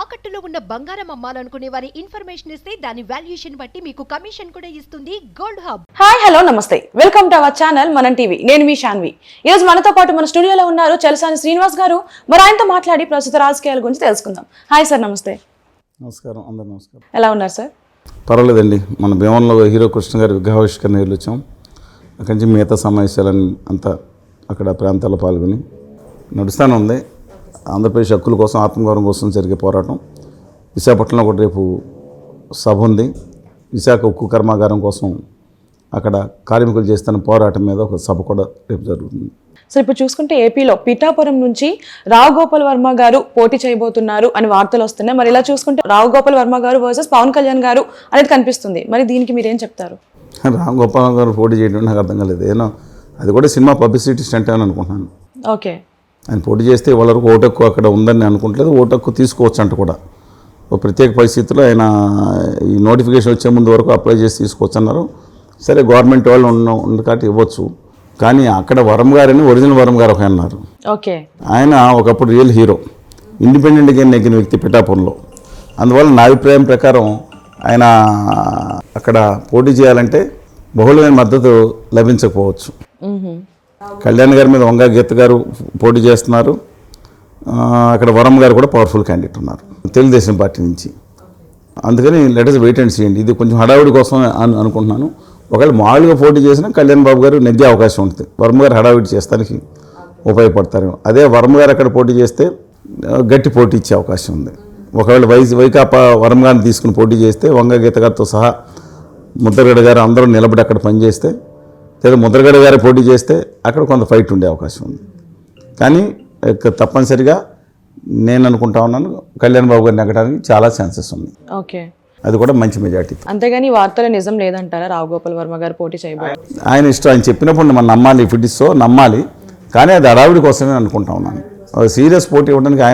తాకట్టులో ఉన్న బంగారం అమ్మాలనుకునే వారి ఇన్ఫర్మేషన్ ఇస్తే దాని వాల్యుయేషన్ బట్టి మీకు కమిషన్ కూడా ఇస్తుంది గోల్డ్ హబ్. హాయ్ హలో నమస్తే, వెల్కమ్ టు అవర్ ఛానల్ మనం టీవీ. నేను మీ శాన్వి. ఈ రోజు మనతో పాటు మన స్టూడియోలో ఉన్నారు చలసాని శ్రీనివాస్ గారు. మరి ఆయనతో మాట్లాడి ప్రస్తుత రాజకీయాల గురించి తెలుసుకుందాం. హాయ్ సార్, నమస్తే. నమస్కారం, అందరూ నమస్కారం. ఎలా ఉన్నారు సార్? పర్వాలేదండి. మన భీమంలో హీరో కృష్ణ గారి విగ్రహావిష్కరణ వెళ్ళొచ్చాం. అక్కడి నుంచి మిగతా సమావేశాలని అంతా అక్కడ ప్రాంతాల్లో పాల్గొని నడుస్తూనే ఉంది. ఆంధ్రప్రదేశ్ హక్కుల కోసం, ఆత్మగౌరవం కోసం జరిగే పోరాటం. విశాఖపట్నంలో కూడా రేపు సభ ఉంది. విశాఖ ఉక్కు కర్మాగారం కోసం అక్కడ కార్మికులు చేస్తున్న పోరాటం మీద ఒక సభ కూడా రేపు జరుగుతుంది. సో ఇప్పుడు చూసుకుంటే ఏపీలో పిఠాపురం నుంచి రావు గోపాల్ వర్మ గారు పోటీ చేయబోతున్నారు అని వార్తలు వస్తున్నాయి. మరి ఇలా చూసుకుంటే రావు గోపాల్ వర్మ గారు వర్సెస్ పవన్ కళ్యాణ్ గారు అనేది కనిపిస్తుంది. మరి దీనికి మీరేం చెప్తారు? రావు గోపాల్ గారు పోటీ చేయడం నాకు అర్థం కాలేదు. ఏమో అది కూడా సినిమా పబ్లిసిటీ స్టంట్ అని అనుకుంటున్నాను. ఓకే, ఆయన పోటీ చేస్తే వాళ్ళ వరకు ఓటక్కు అక్కడ ఉందని అనుకుంటలేదు. ఓటక్కు తీసుకోవచ్చు అంట కూడా. ఒక ప్రత్యేక పరిస్థితుల్లో ఆయన ఈ నోటిఫికేషన్ వచ్చే ముందు వరకు అప్లై చేసి తీసుకోవచ్చు అన్నారు. సరే, గవర్నమెంట్ వాళ్ళు ఉంది కాబట్టి ఇవ్వచ్చు. కానీ అక్కడ వరం గారని ఒరిజినల్ వరం గారు ఒక అన్నారు. ఓకే, ఆయన ఒకప్పుడు రియల్ హీరో, ఇండిపెండెంట్గా నెగ్గిన వ్యక్తి పిఠాపురంలో. అందువల్ల నా అభిప్రాయం ప్రకారం ఆయన అక్కడ పోటీ చేయాలంటే బహుళమైన మద్దతు లభించకపోవచ్చు. కళ్యాణ్ గారి మీద వంగా గీత గారు పోటీ చేస్తున్నారు. అక్కడ వరం గారు కూడా పవర్ఫుల్ క్యాండిడేట్ ఉన్నారు తెలుగుదేశం పార్టీ నుంచి. అందుకని లెటర్స్ వెయిట్ అండ్ చేయండి. ఇది కొంచెం హడావుడి కోసం అనుకుంటున్నాను. ఒకవేళ మామూలుగా పోటీ చేసినా కళ్యాణ్ బాబు గారు నెగ్గే అవకాశం ఉంటుంది. వర్మ గారు హడావుడి చేస్తానికి ఉపయోగపడతారు. అదే వర్మ గారు అక్కడ పోటీ చేస్తే గట్టి పోటీ ఇచ్చే అవకాశం ఉంది. ఒకవేళ వైకాపా వరం గారిని తీసుకుని పోటీ చేస్తే వంగ గీత గారితో సహా ముద్రగడ గారు అందరూ నిలబడి అక్కడ పనిచేస్తే, లేదా ముద్రగడ గారు పోటీ చేస్తే అక్కడ కొంత ఫైట్ ఉండే అవకాశం ఉంది. కానీ తప్పనిసరిగా నేను అనుకుంటా ఉన్నాను కళ్యాణ్ బాబు గారిని ఎక్కడానికి చాలా ఛాన్సెస్ ఉన్నాయి. ఓకే, అది కూడా మంచి మెజార్టీ. అంతేగాని వార్తలు నిజం లేదంటారా రావు గోపాల్ వర్మ గారు పోటీ చేయబోతున్నారు? ఆయన ఇష్టం. ఆయన చెప్పినప్పుడు మనం నమ్మాలి, ఇఫ్ ఇట్ ఇస్ సో నమ్మాలి. కానీ అది అడావిడి కోసమే అనుకుంటా ఉన్నాను. సీరియస్ పోటీ ఇవ్వడానికి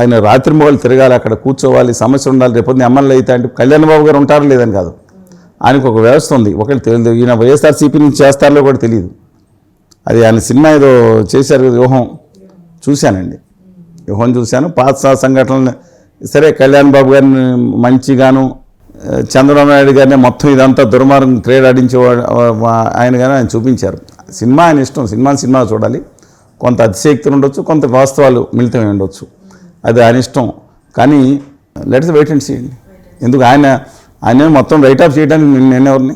ఆయన రాత్రి మొగలు తిరగాలి, అక్కడ కూర్చోవాలి, సమస్య ఉండాలి. రేపు ఎమ్మెల్యే అయితే అంటే కళ్యాణ్ బాబు గారు ఉంటారో లేదని కాదు, ఆయనకు ఒక వ్యవస్థ ఉంది. ఒకటి తెలియదు, ఈయన వైఎస్ఆర్సీపీ నుంచి చేస్తారో కూడా తెలియదు. అది ఆయన సినిమా ఏదో చేశారు, వ్యూహం చూశానండి. వ్యూహం చూశాను. పాత సంఘటనలు సరే, కళ్యాణ్ బాబు గారిని మంచిగాను, చంద్రబాబు నాయుడు గారిని మొత్తం ఇదంతా దుర్మార్గం క్రియేట్ ఆడించేవాడు ఆయన కానీ ఆయన చూపించారు. సినిమా ఆయన ఇష్టం, సినిమా చూడాలి. కొంత అతిశయక్తులు ఉండొచ్చు, కొంత వాస్తవాలు మిళితమై ఉండొచ్చు. అది ఆయన ఇష్టం. కానీ లెట్స్ వెయిట్ అండ్ సీ. ఎందుకు ఆయన మొత్తం రైట్ ఆఫ్ చేయడానికి నేను ఎవరిని?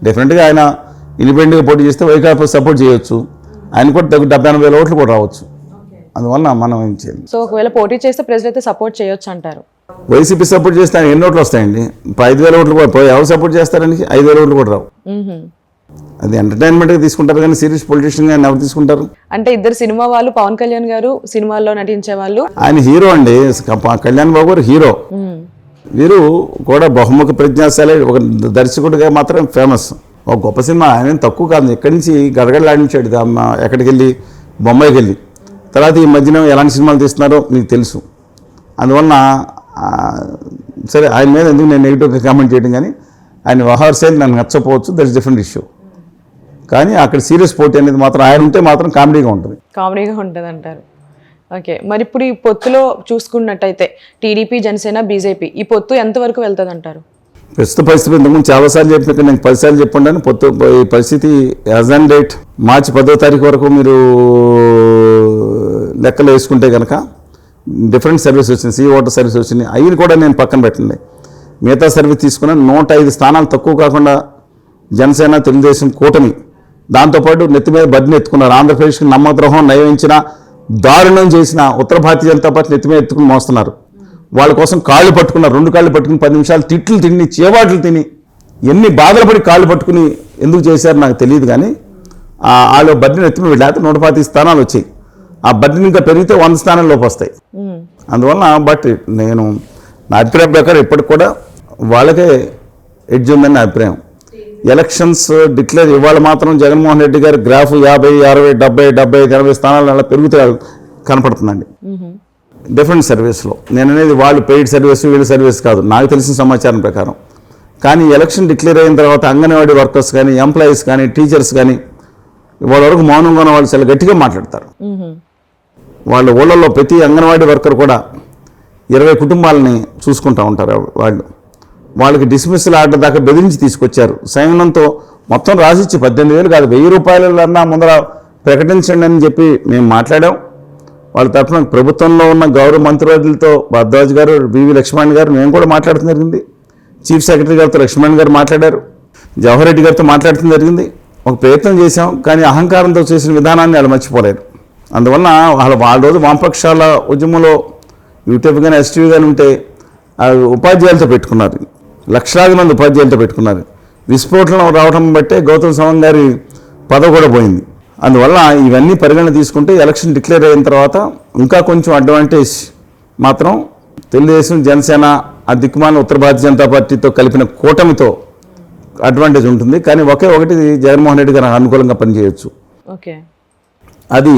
డెఫినెట్గా ఆయన ఇండిపెండెంట్గా పోటీ చేస్తే వైకాపా సపోర్ట్ చేయొచ్చు. ఆయన కూడా 70-80 ఓట్లు కూడా రావచ్చు. అందువల్ల మనం ఏం చేయాలి? సో ఒకవేళ పోటీ చేస్తే ప్రజలైతే సపోర్ట్ చేయొచ్చు అంటారు. వైసీపీ సపోర్ట్ చేస్తే ఆయన ఎన్ని ఓట్లు వస్తాయండి? 5,000 ఓట్లు కూడా ఎవరు సపోర్ట్ చేస్తారని 5,000 ఓట్లు కూడా రావు. అది ఎంటర్టైన్మెంట్గా తీసుకుంటారు, కానీ సీరియస్ పొలిటీషియన్గా ఎవరు తీసుకుంటారు? అంటే ఇద్దరు సినిమా వాళ్ళు, పవన్ కళ్యాణ్ గారు సినిమాల్లో నటించే వాళ్ళు. ఆయన హీరో అండి, కళ్యాణ్ బాబు గారు హీరో. వీరు కూడా బహుముఖ ప్రజ్ఞాశాలి, ఒక దర్శకుడిగా మాత్రం ఫేమస్. ఒక గొప్ప సినిమా ఆయన తక్కువ కాదు. ఎక్కడి నుంచి గడగడలాడించాడు, ఎక్కడికి వెళ్ళి బొంబాయికి వెళ్ళి. తర్వాత ఈ మధ్యన ఎలాంటి సినిమాలు తీస్తున్నారో మీకు తెలుసు. అందువలన సరే, ఆయన మీద ఎందుకు నేను నెగిటివ్గా కామెంట్ చేయడం, కానీ ఆయన వ్యవహార శైలి నాకు నచ్చపోవచ్చు, దట్ ఇస్ డిఫరెంట్ ఇష్యూ. కానీ అక్కడ సీరియస్ పోటీ అనేది మాత్రం ఆయన ఉంటే మాత్రం కామెడీగా ఉంటుంది అంటారు. ఓకే, మరి ఇప్పుడు ఈ పొత్తులో చూసుకున్నట్టయితే టీడీపీ, జనసేన, బీజేపీ ఈ పొత్తు ఎంతవరకు వెళ్తుంది అంటారు? ప్రస్తుత పరిస్థితి ఇంతకుముందు చాలాసార్లు చెప్పిన, నేను 10 సార్లు చెప్పండి. పొత్తు ఈ పరిస్థితి యాజ్ ఆన్ డేట్ మార్చి 10వ తారీఖు వరకు మీరు లెక్కలు వేసుకుంటే కనుక డిఫరెంట్ సర్వీస్ వచ్చింది, సీ వాటర్ సర్వీస్ వచ్చింది. అవి కూడా నేను పక్కన పెట్టండి. మిగతా సర్వీస్ తీసుకున్న 105 స్థానాలు తక్కువ కాకుండా జనసేన, తెలుగుదేశం కూటమి, దాంతోపాటు నెత్తి మీద బడ్ని ఎత్తుకున్నారు. ఆంధ్రప్రదేశ్కి నమ్మద్రోహం నయవించిన, దారుణం చేసిన ఉత్తర భారతీయ జనతా పార్టీ నెత్తి మీద ఎత్తుకుని మోస్తున్నారు. వాళ్ళ కోసం కాళ్ళు పట్టుకున్నారు. 2 కాళ్ళు పట్టుకుని 10 నిమిషాలు తిట్లు తిని, చేవాట్లు తిని, ఎన్ని బాధలు పడి కాళ్ళు పట్టుకుని ఎందుకు చేశారు నాకు తెలియదు. కానీ వాళ్ళు బడ్డీని ఎత్తుకుని వెళ్ళాక 125 స్థానాలు వచ్చాయి. ఆ బడ్డీని ఇంకా పెరిగితే 100 స్థానాల లోపు వస్తాయి. అందువల్ల బట్ నేను నా అభిప్రాయం ప్రకారం ఇప్పటికి కూడా వాళ్ళకే ఎడ్జ్ ఉందని నా అభిప్రాయం. ఎలక్షన్స్ డిక్లేర్ ఇవాళ మాత్రం జగన్మోహన్ రెడ్డి గారి గ్రాఫ్ 50, 60, 70, 75, 80 స్థానాలు అలా పెరుగుతూ కనపడుతుందండి డిఫరెంట్ సర్వీస్లో. నేను అనేది వాళ్ళు పెయిడ్ సర్వీస్, వీళ్ళ సర్వీస్ కాదు, నాకు తెలిసిన సమాచారం ప్రకారం. కానీ ఎలక్షన్ డిక్లేర్ అయిన తర్వాత అంగన్వాడీ వర్కర్స్ కానీ, ఎంప్లాయీస్ కానీ, టీచర్స్ కానీ వాళ్ళ వరకు మౌనంగా ఉన్న వాళ్ళు చాలా గట్టిగా మాట్లాడతారు. వాళ్ళ ఊళ్ళల్లో ప్రతి అంగన్వాడీ వర్కర్ కూడా 20 కుటుంబాలని చూసుకుంటూ ఉంటారు వాళ్ళకి డిస్మిస్సల్ ఆర్డర్ దాకా బెదిరించి తీసుకొచ్చారు. సంయమనంతో మొత్తం రాసిచ్చి 18,000 కాదు 1,000 రూపాయలన్నా ముందర ప్రకటించండి అని చెప్పి మేము మాట్లాడాం. వాళ్ళ తరఫున ప్రభుత్వంలో ఉన్న గౌరవ మంత్రివర్యులతో భరద్వాజ్ గారు, వివి లక్ష్మణ్ గారు, మేము కూడా మాట్లాడటం జరిగింది. చీఫ్ సెక్రటరీ గారితో లక్ష్మణ్ గారు మాట్లాడారు, జవహర్ రెడ్డి గారితో మాట్లాడటం జరిగింది. ఒక ప్రయత్నం చేశాం, కానీ అహంకారంతో చేసిన విధానాన్ని వాళ్ళు మర్చిపోలేరు. అందువలన వాళ్ళ రోజు వామపక్షాల ఉద్యమంలో యూటీఎఫ్ కానీ ఎస్టీవీ కానీ ఉంటే ఉపాధ్యాయులతో పెట్టుకున్నారు, లక్షలాది మంది ఉపాధ్యాయులతో పెట్టుకున్నారు. విస్ఫోటనం రావడం బట్టే గౌతమ్ సవాంగ్ గారి పదవి కూడా పోయింది. అందువల్ల ఇవన్నీ పరిగణన తీసుకుంటే ఎలక్షన్ డిక్లేర్ అయిన తర్వాత ఇంకా కొంచెం అడ్వాంటేజ్ మాత్రం తెలుగుదేశం, జనసేన, ఆ దిక్కుమాల ఉత్తర భారతీయ జనతా పార్టీతో కలిపిన కూటమితో అడ్వాంటేజ్ ఉంటుంది. కానీ ఒకటి జగన్మోహన్ రెడ్డి గారు అనుకూలంగా పనిచేయవచ్చు. ఓకే, అది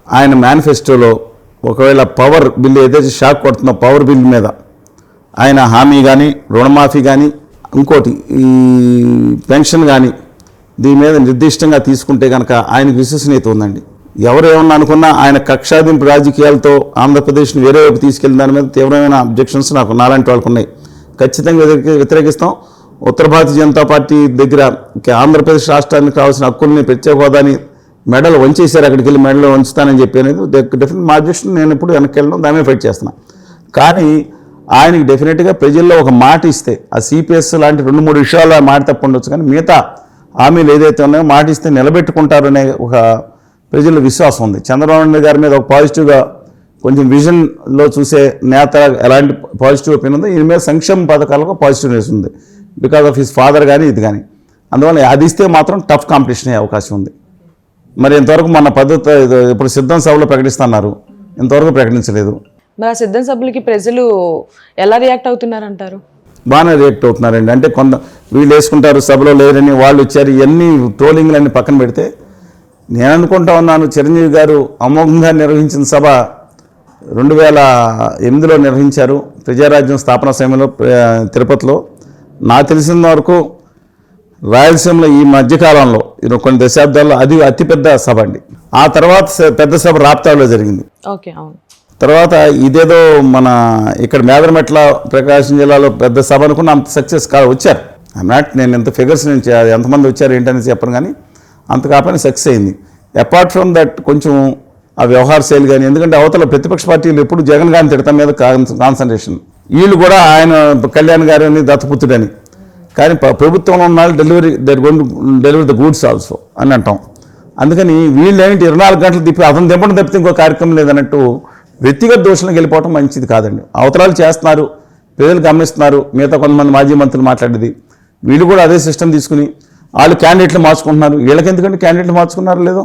ఆయన మేనిఫెస్టోలో ఒకవేళ పవర్ బిల్ ఏదైతే షాక్ కొడుతుందో పవర్ బిల్ మీద ఆయన హామీ కానీ, రుణమాఫీ కానీ, ఇంకోటి ఈ పెన్షన్ కానీ దీని మీద నిర్దిష్టంగా తీసుకుంటే కనుక ఆయనకు విశ్వసనీయత ఉందండి. ఎవరు ఏమన్నా అనుకున్నా ఆయన కక్షాదింపు రాజకీయాలతో ఆంధ్రప్రదేశ్ని వేరే వైపు తీసుకెళ్ళిన దాని మీద తీవ్రమైన అబ్జెక్షన్స్ నాకు నాలాంటి వాళ్ళకు ఉన్నాయి. ఖచ్చితంగా వ్యతిరేకిస్తాం. ఉత్తర భారతీయ జనతా పార్టీ దగ్గర ఆంధ్రప్రదేశ్ రాష్ట్రానికి కావాల్సిన హక్కుల్ని, ప్రత్యేక హోదాని మెడలు వంచేశారు. అక్కడికి వెళ్ళి మెడలు వంచుతానని చెప్పి అనేది డెఫినెట్ మా అబ్జెక్షన్. నేను ఇప్పుడు వెనక్కి వెళ్ళడం దాని మీద ఫైట్ చేస్తున్నాను. కానీ ఆయనకి డెఫినెట్గా ప్రజల్లో ఒక మాట ఇస్తే, ఆ సిపిఎస్ లాంటి 2-3 విషయాలు మాట తప్పండొచ్చు, కానీ మిగతా హామీలు ఏదైతే ఉన్నాయో మాట ఇస్తే నిలబెట్టుకుంటారనే ఒక ప్రజల విశ్వాసం ఉంది. చంద్రబాబు నాయుడు గారి మీద ఒక పాజిటివ్గా కొంచెం విజన్లో చూసే నేత ఎలాంటి పాజిటివ్ ఒపీనియన్ ఉందో ఈయన మీద సంక్షేమ పథకాలకు పాజిటివ్నెస్ ఉంది, బికాజ్ ఆఫ్ హిస్ ఫాదర్ కానీ ఇది కానీ. అందువల్ల అది ఇస్తే మాత్రం టఫ్ కాంపిటీషన్ అయ్యే అవకాశం ఉంది. మరి ఇంతవరకు మన పద్ధతి ఇప్పుడు సిద్ధం సభలో ప్రకటిస్తున్నారు, ఇంతవరకు ప్రకటించలేదు. మరి ఆ సిద్ధం సభ్యులకి ప్రజలు ఎలా రియాక్ట్ అవుతున్నారంటారు? బాగానే రియాక్ట్ అవుతున్నారండి. అంటే కొంత వీళ్ళు వేసుకుంటారు సభలో లేరని, వాళ్ళు వచ్చారు, ఇవన్నీ ట్రోలింగ్లన్నీ పక్కన పెడితే నేను అనుకుంటా ఉన్నాను, చిరంజీవి గారు అమోఘంగా నిర్వహించిన సభ 2008లో నిర్వహించారు ప్రజారాజ్యం స్థాపన సమయంలో తిరుపతిలో. నాకు తెలిసిన వరకు రాయలసీమలో ఈ మధ్యకాలంలో కొన్ని దశాబ్దాల్లో అది అతిపెద్ద సభ అండి. ఆ తర్వాత పెద్ద సభ రాప్తాడులో జరిగింది. ఓకే, అవును. తర్వాత ఇదేదో మన ఇక్కడ మేదరమెట్ల ప్రకాశం జిల్లాలో పెద్ద సభ అనుకున్న అంత సక్సెస్ వచ్చారు. నేను ఎంత ఫిగర్స్ నుంచి ఎంతమంది వచ్చారు ఏంటనేది చెప్పను, కానీ అంత కాకపోయినా సక్సెస్ అయింది. అపార్ట్ ఫ్రమ్ దట్ కొంచెం ఆ వ్యవహార శైలి కానీ, ఎందుకంటే అవతల ప్రతిపక్ష పార్టీలు ఎప్పుడు జగన్ గారిని తిడతాం మీద కాన్సన్ట్రేషన్, వీళ్ళు కూడా ఆయన కళ్యాణ్ గారిని దత్తపుత్రుడని, కానీ ప్రభుత్వంలో ఉన్న వాళ్ళు డెలివరీ ద గూడ్స్ ఆల్సో అని అంటాం. అందుకని వీళ్ళు ఏంటి 24 గంటలు తిప్పి అతను దింపడం తప్పితే ఇంకో కార్యక్రమం లేదన్నట్టు వ్యక్తిగత దోషణలకు వెళ్ళిపోవడం మంచిది కాదండి. అవతరాలు చేస్తున్నారు, ప్రజలు గమనిస్తున్నారు. మిగతా కొంతమంది మాజీ మంత్రులు మాట్లాడేది, వీళ్ళు కూడా అదే సిస్టమ్ తీసుకుని వాళ్ళు క్యాండిడేట్లు మార్చుకుంటున్నారు. వీళ్ళకి ఎందుకంటే క్యాండిడేట్లు మార్చుకున్నారో లేదో,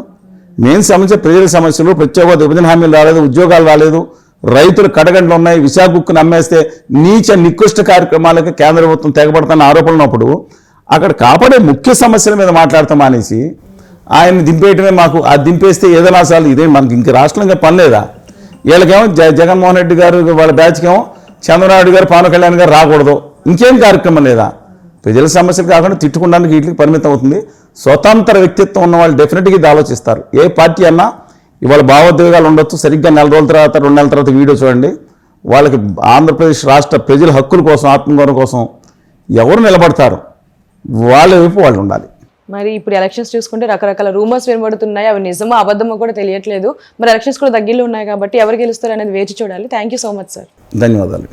మెయిన్ సమస్య ప్రజల సమస్యలు, ప్రత్యేక విభజన హామీలు రాలేదు, ఉద్యోగాలు రాలేదు, రైతులు కడగండ్లు ఉన్నాయి, విశాఖ ఉక్కును అమ్మేస్తే నీచ నికృష్ట కార్యక్రమాలకి కేంద్ర ప్రభుత్వం తెగబడుతున్న ఆరోపణలు ఉన్నప్పుడు అక్కడ కాపాడే ముఖ్య సమస్యల మీద మాట్లాడతాం అనేసి ఆయన్ని దింపేయటమే మాకు. ఆ దింపేస్తే ఏదైనా సార్లు ఇదే మనకి ఇంక రాష్ట్రంగా పని లేదా? వీళ్ళకేమో జగన్మోహన్ రెడ్డి గారు వాళ్ళ బ్యాచ్కేమో చంద్రబాబు గారు, పవన్ కళ్యాణ్ గారు రాకూడదు, ఇంకేం కార్యక్రమం లేదా? ప్రజల సమస్యలు కాకుండా తిట్టుకోవడానికి వీటికి పరిమితం అవుతుంది. స్వతంత్ర వ్యక్తిత్వం ఉన్న వాళ్ళు డెఫినెట్గా ఇది ఆలోచిస్తారు. ఏ పార్టీ అన్నా ఇవాళ భావోద్వేగాలు ఉండొచ్చు, సరిగ్గా 4 రోజుల తర్వాత 2 నెలల తర్వాత వీడియో చూడండి, వాళ్ళకి ఆంధ్రప్రదేశ్ రాష్ట్ర ప్రజల హక్కుల కోసం, ఆత్మగౌరవం కోసం ఎవరు నిలబడతారు వాళ్ళ వైపు వాళ్ళు ఉండాలి. మరి ఇప్పుడు ఎలక్షన్స్ చూసుకుంటే రకరకాల రూమర్స్ వినబడుతున్నాయి, అవి నిజమో అబద్ధమో కూడా తెలియట్లేదు. మరి ఎలక్షన్స్ కూడా దగ్గరలో ఉన్నాయి కాబట్టి ఎవరు గెలుస్తారు అనేది వేచి చూడాలి. Thank you so much sir. ధన్యవాదాలు.